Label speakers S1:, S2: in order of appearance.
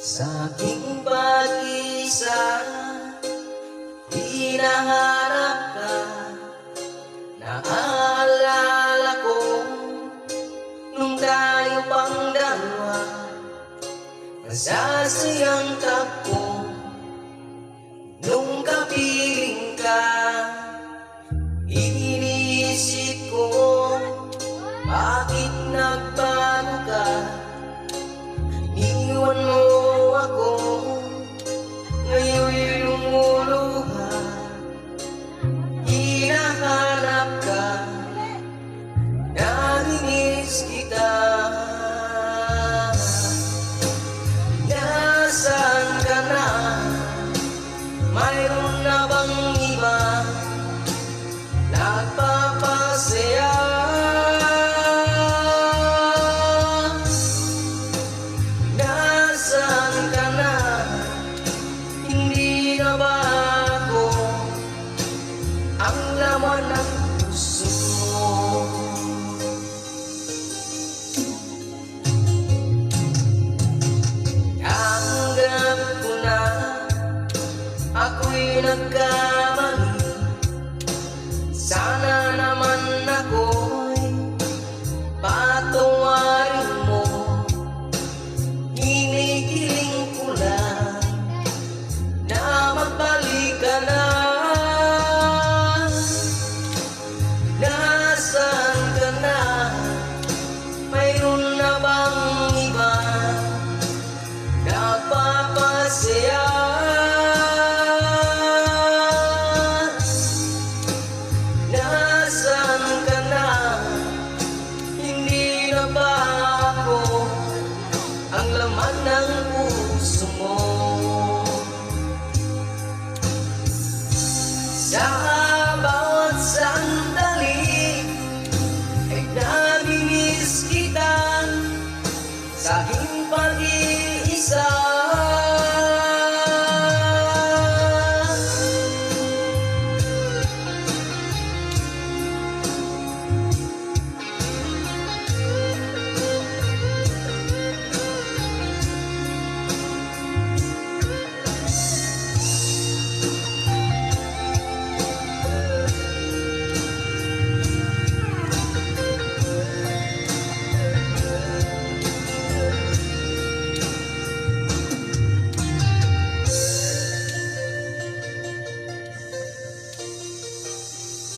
S1: Sa aking pag-isa, hinahanap ka. Naaalala ko nung tayo pang dalawa, masasayang takbo nung kapiling ka. Iniisip ko, bakit nagbago ka? Iniwan mo ako, ngayon'y lumuluha. Hinahanap ka, nangingis kita. Nasaan ka na? Mayroon na bang iba nagpapasaya? Nasaan ka na? Hindi na ba ako ang laman ng puso mo? Tanggap ko na ako'y nagkamali.